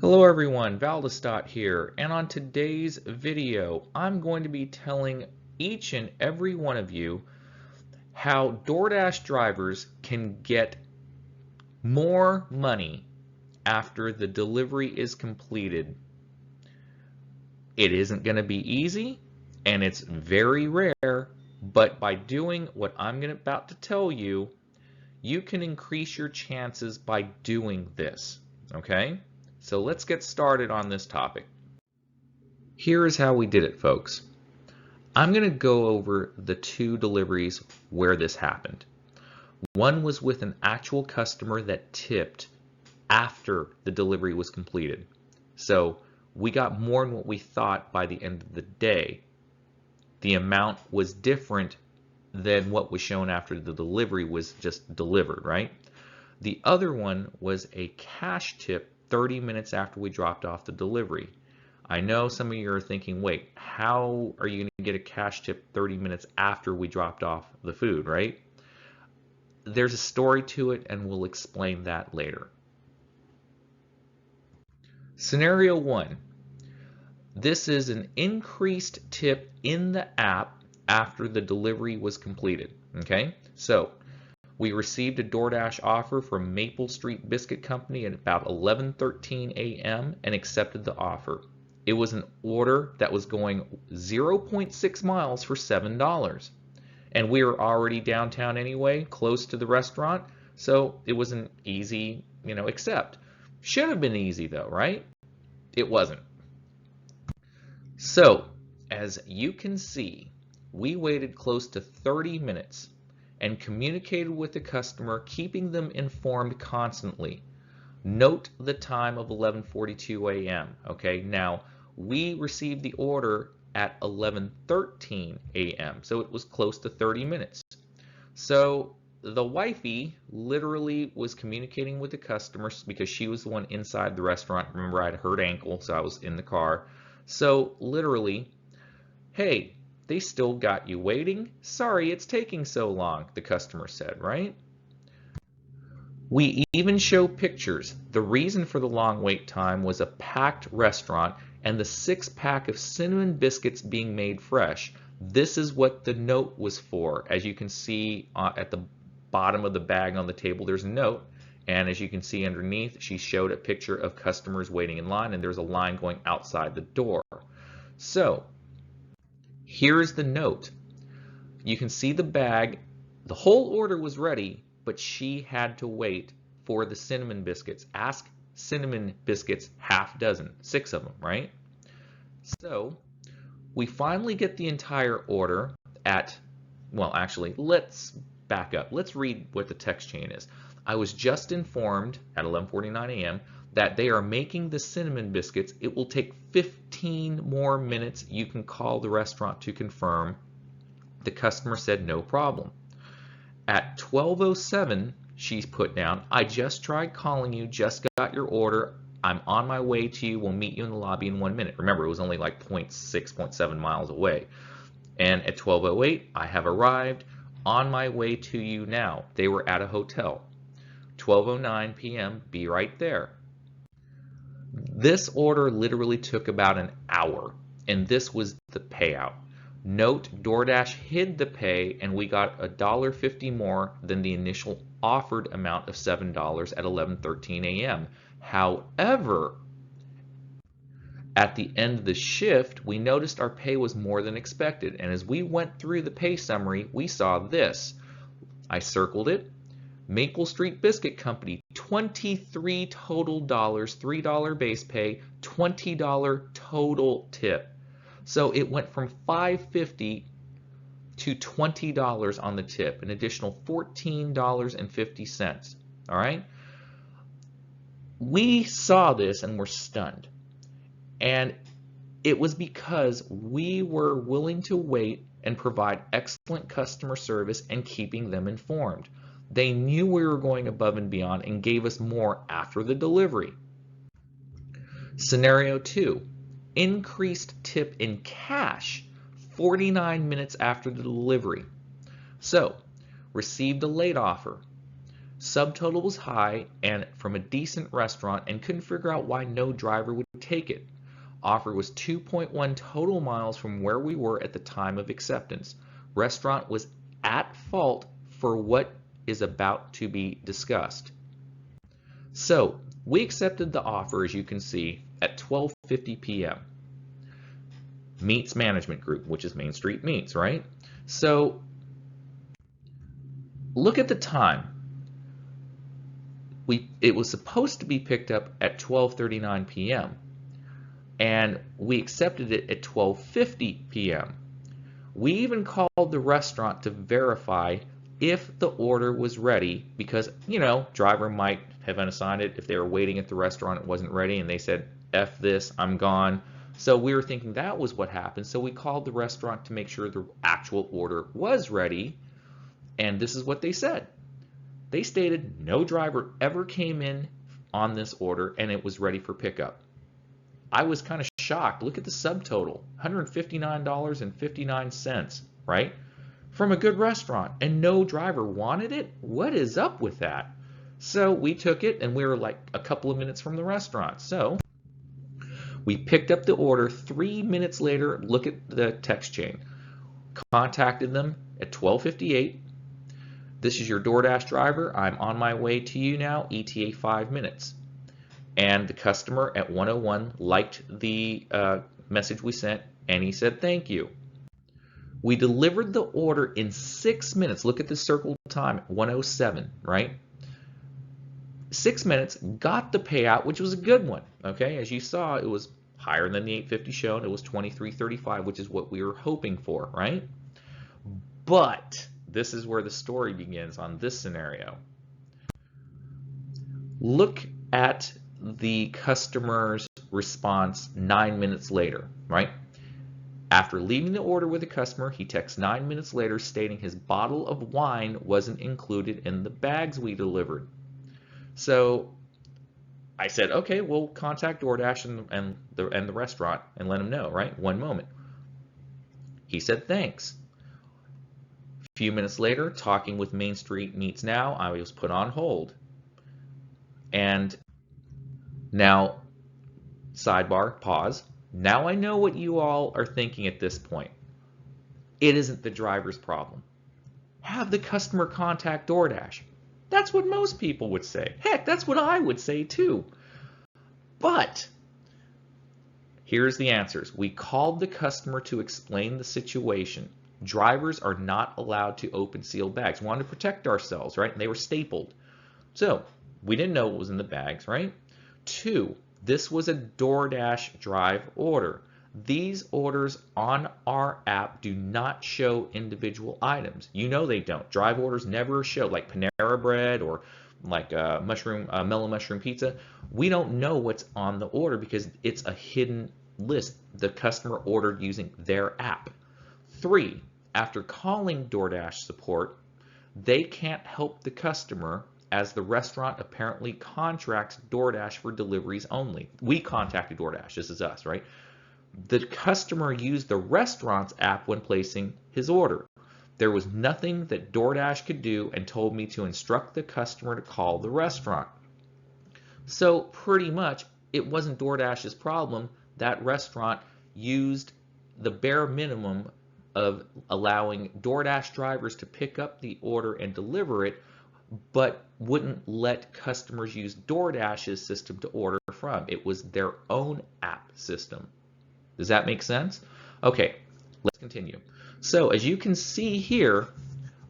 Hello everyone, Valdestot here, and on today's video I'm going to be telling each and every one of you how Doordash drivers can get more money after the delivery is completed. It isn't going to be easy and it's very rare, but by doing what I'm about to tell you, you can increase your chances by doing this, okay? So let's get started on this topic. Here is how we did it, folks. I'm going to go over the two deliveries where this happened. One was with an actual customer that tipped after the delivery was completed. So we got more than what we thought by the end of the day. The amount was different than what was shown after the delivery was just delivered, right? The other one was a cash tip 30 minutes after we dropped off the delivery. I know some of you are thinking, wait, how are you going to get a cash tip 30 minutes after we dropped off the food, right? There's a story to it and we'll explain that later. Scenario 1. This is an increased tip in the app after the delivery was completed, okay? So we received a Doordash offer from Maple Street Biscuit Company at about 11:13 a.m. and accepted the offer. It was an order that was going 0.6 miles for $7. And we were already downtown anyway, close to the restaurant, so it was an easy, accept. Should have been easy though, right? It wasn't. So, as you can see, we waited close to 30 minutes and communicated with the customer, keeping them informed constantly. Note the time of 11:42 a.m. Okay, now we received the order at 11:13 a.m. so it was close to 30 minutes. So the wifey literally was communicating with the customers because she was the one inside the restaurant. Remember, I'd hurt ankle, so I was in the car. So literally, hey, they still got you waiting? Sorry it's taking so long, the customer said, right? We even show pictures. The reason for the long wait time was a packed restaurant and the 6-pack of cinnamon biscuits being made fresh. This is what the note was for. As you can see at the bottom of the bag on the table, there's a note. And as you can see underneath, she showed a picture of customers waiting in line, and there's a line going outside the door. So here's the note. You can see the bag. The whole order was ready, but she had to wait for the cinnamon biscuits. Ask cinnamon biscuits, half dozen, 6 of them, right? So we finally get the entire order at, well, actually, let's back up. Let's read what the text chain is. I was just informed at 11:49 a.m. that they are making the cinnamon biscuits. It will take 15 more minutes. You can call the restaurant to confirm. The customer said no problem. At 12:07, she's put down, I just tried calling you, just got your order. I'm on my way to you. We'll meet you in the lobby in 1 minute. Remember, it was only like 0.6, 0.7 miles away. And at 12:08, I have arrived, on my way to you now. They were at a hotel. 12:09 p.m., be right there. This order literally took about an hour, and this was the payout. Note, Doordash hid the pay, and we got $1.50 more than the initial offered amount of $7 at 11:13 a.m. However, at the end of the shift, we noticed our pay was more than expected, and as we went through the pay summary, we saw this. I circled it. Maple Street Biscuit Company, $23 total dollars, $3 base pay, $20 total tip. So it went from $5.50 to $20 on the tip, an additional $14.50. All right? We saw this and were stunned. And it was because we were willing to wait and provide excellent customer service and keeping them informed. They knew we were going above and beyond and gave us more after the delivery. Scenario 2, increased tip in cash 49 minutes after the delivery. So, received a late offer. Subtotal was high and from a decent restaurant and couldn't figure out why no driver would take it. Offer was 2.1 total miles from where we were at the time of acceptance. Restaurant was at fault for what is about to be discussed. So we accepted the offer, as you can see, at 12:50 p.m. Meats Management Group, which is Main Street Meats, right? So look at the time. It was supposed to be picked up at 12:39 p.m. and we accepted it at 12:50 p.m. We even called the restaurant to verify if the order was ready because, driver might have unassigned it if they were waiting at the restaurant, it wasn't ready, and they said, F this, I'm gone. So we were thinking that was what happened. So we called the restaurant to make sure the actual order was ready, and this is what they said. They stated no driver ever came in on this order and it was ready for pickup. I was kind of shocked. Look at the subtotal, $159.59, right? From a good restaurant, and no driver wanted it? What is up with that? So we took it, and we were like a couple of minutes from the restaurant. So we picked up the order 3 minutes later. Look at the text chain. Contacted them at 12:58. This is your DoorDash driver. I'm on my way to you now, ETA 5 minutes. And the customer at 1:01 liked the message we sent, and he said thank you. We delivered the order in 6 minutes. Look at the circled time, 1:07, right? 6 minutes, got the payout, which was a good one. Okay, as you saw, it was higher than the 850 shown. It was 23.35, which is what we were hoping for, right? But this is where the story begins on this scenario. Look at the customer's response 9 minutes later, right? After leaving the order with the customer, he texts 9 minutes later stating his bottle of wine wasn't included in the bags we delivered. So I said, okay, we'll contact DoorDash and the restaurant and let them know, right? One moment. He said thanks. A few minutes later, talking with Main Street Meats Now, I was put on hold. And now, sidebar, pause. Now I know what you all are thinking at this point. It isn't the driver's problem. Have the customer contact DoorDash. That's what most people would say. Heck, that's what I would say too. But here's the answers. We called the customer to explain the situation. Drivers are not allowed to open sealed bags. We wanted to protect ourselves, right? And they were stapled. So we didn't know what was in the bags, right? 2, this was a DoorDash drive order. These orders on our app do not show individual items. You know they don't. Drive orders never show, like Panera Bread or like mellow mushroom pizza. We don't know what's on the order because it's a hidden list. The customer ordered using their app. 3, after calling DoorDash support, they can't help the customer as the restaurant apparently contracts DoorDash for deliveries only. We contacted DoorDash. This is us, right? The customer used the restaurant's app when placing his order. There was nothing that DoorDash could do and told me to instruct the customer to call the restaurant. So pretty much it wasn't DoorDash's problem. That restaurant used the bare minimum of allowing DoorDash drivers to pick up the order and deliver it, but wouldn't let customers use DoorDash's system to order from. It was their own app system. Does that make sense? Okay, let's continue. So as you can see here,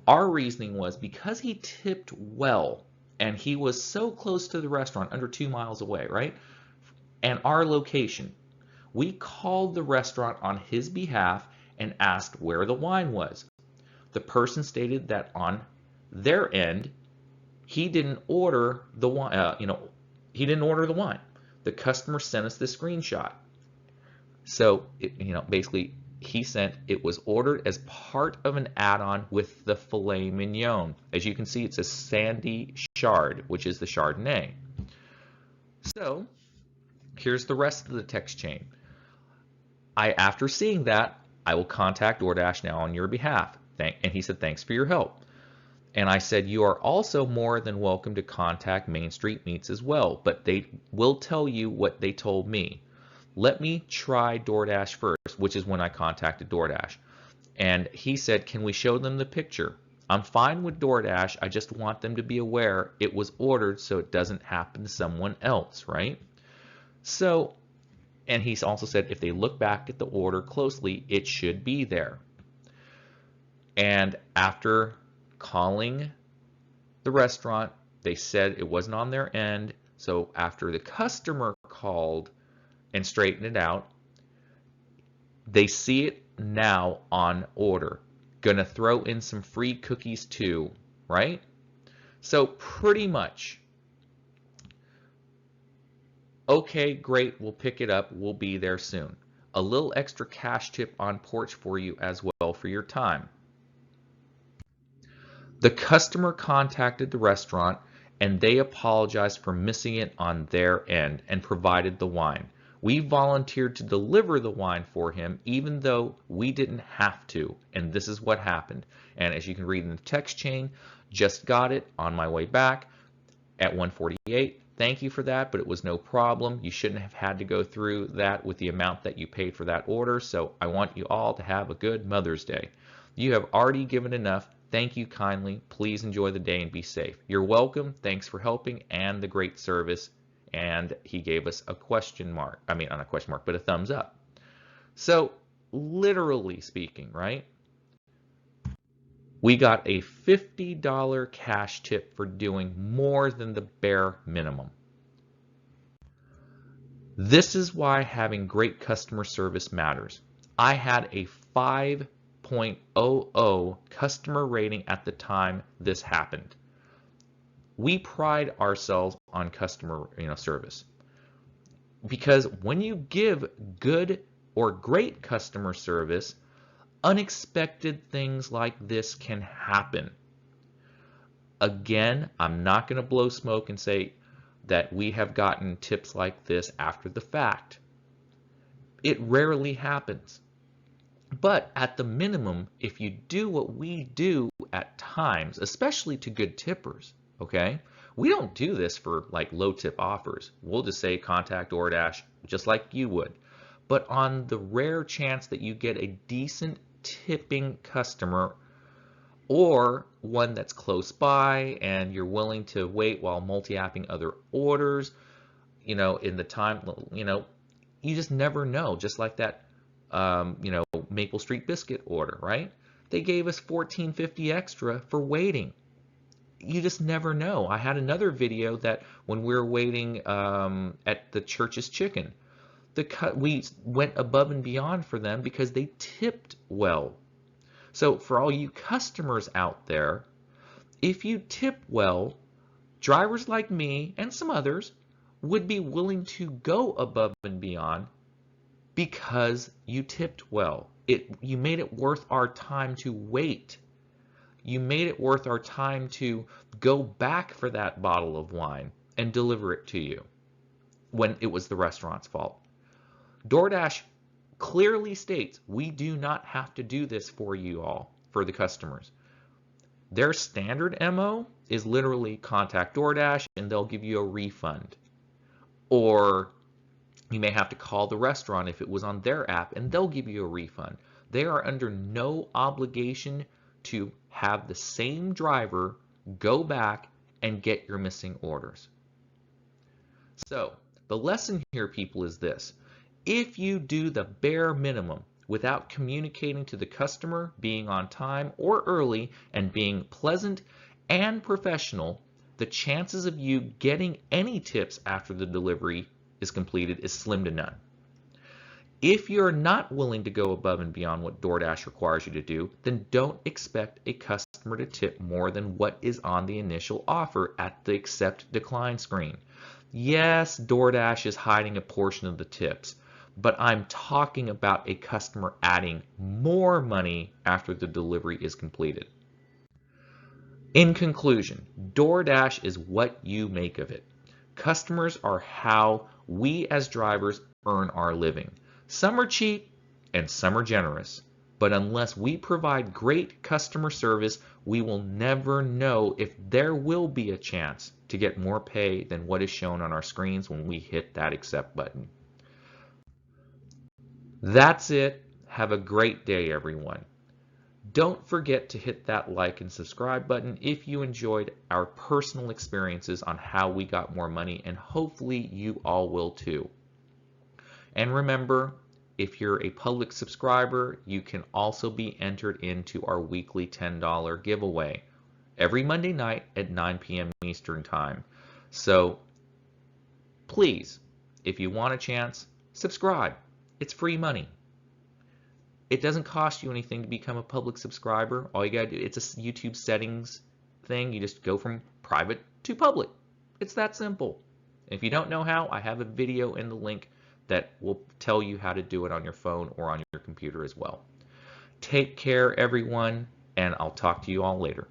our reasoning was because he tipped well and he was so close to the restaurant, under 2 miles away, right? And our location, we called the restaurant on his behalf and asked where the wine was. The person stated that on their end, he didn't order the wine. He didn't order the wine. The customer sent us the screenshot. So, basically, he sent it was ordered as part of an add-on with the filet mignon. As you can see, it's a Sandy Chard, which is the Chardonnay. So, here's the rest of the text chain. After seeing that, I will contact DoorDash now on your behalf. And he said, thanks for your help. And I said, you are also more than welcome to contact Main Street Meats as well, but they will tell you what they told me. Let me try Doordash first, which is when I contacted Doordash. And he said, can we show them the picture? I'm fine with Doordash. I just want them to be aware it was ordered so it doesn't happen to someone else, right? So, and he also said if they look back at the order closely, it should be there. And after calling the restaurant, they said it wasn't on their end. So after the customer called and straightened it out, they see it now on order. Gonna throw in some free cookies too, right? So pretty much, okay, great, we'll pick it up, we'll be there soon. A little extra cash tip on porch for you as well for your time. The customer contacted the restaurant and they apologized for missing it on their end and provided the wine. We volunteered to deliver the wine for him even though we didn't have to, and this is what happened. And as you can read in the text chain, just got it on my way back at 1:48. Thank you for that, but it was no problem. You shouldn't have had to go through that with the amount that you paid for that order, so I want you all to have a good Mother's Day. You have already given enough. Thank you kindly. Please enjoy the day and be safe. You're welcome. Thanks for helping and the great service. And he gave us a question mark. I mean, not a question mark, but a thumbs up. So, literally speaking, right? We got a $50 cash tip for doing more than the bare minimum. This is why having great customer service matters. I had a 5.00 customer rating at the time this happened. We pride ourselves on customer service, because when you give good or great customer service, unexpected things like this can happen. Again, I'm not going to blow smoke and say that we have gotten tips like this after the fact. It rarely happens. But at the minimum, if you do what we do at times, especially to good tippers, okay? We don't do this for like low tip offers. We'll just say contact Doordash just like you would. But on the rare chance that you get a decent tipping customer or one that's close by and you're willing to wait while multi-apping other orders, in the time, you just never know. Just like that, Maple Street biscuit order, right? They gave us $14.50 extra for waiting. You just never know. I had another video that when we were waiting at the Church's Chicken, we went above and beyond for them because they tipped well. So for all you customers out there, if you tip well, drivers like me and some others would be willing to go above and beyond because you tipped well. You made it worth our time to wait. You made it worth our time to go back for that bottle of wine and deliver it to you when it was the restaurant's fault. Doordash clearly states we do not have to do this for you all, for the customers. Their standard MO is literally contact Doordash and they'll give you a refund. Or you may have to call the restaurant if it was on their app and they'll give you a refund. They are under no obligation to have the same driver go back and get your missing orders. So the lesson here, people, is this. If you do the bare minimum without communicating to the customer, being on time or early, and being pleasant and professional, the chances of you getting any tips after the delivery is completed is slim to none. If you're not willing to go above and beyond what Doordash requires you to do, then don't expect a customer to tip more than what is on the initial offer at the accept decline screen. Yes, Doordash is hiding a portion of the tips, but I'm talking about a customer adding more money after the delivery is completed. In conclusion, Doordash is what you make of it. Customers are how we as drivers earn our living. Some are cheap and some are generous. But unless we provide great customer service, we will never know if there will be a chance to get more pay than what is shown on our screens when we hit that accept button. That's it. Have a great day, everyone. Don't forget to hit that like and subscribe button if you enjoyed our personal experiences on how we got more money, and hopefully you all will too. And remember, if you're a public subscriber, you can also be entered into our weekly $10 giveaway every Monday night at 9 p.m. Eastern Time. So please, if you want a chance, subscribe. It's free money. It doesn't cost you anything to become a public subscriber. All you gotta do, it's a YouTube settings thing. You just go from private to public. It's that simple. If you don't know how, I have a video in the link that will tell you how to do it on your phone or on your computer as well. Take care, everyone, and I'll talk to you all later.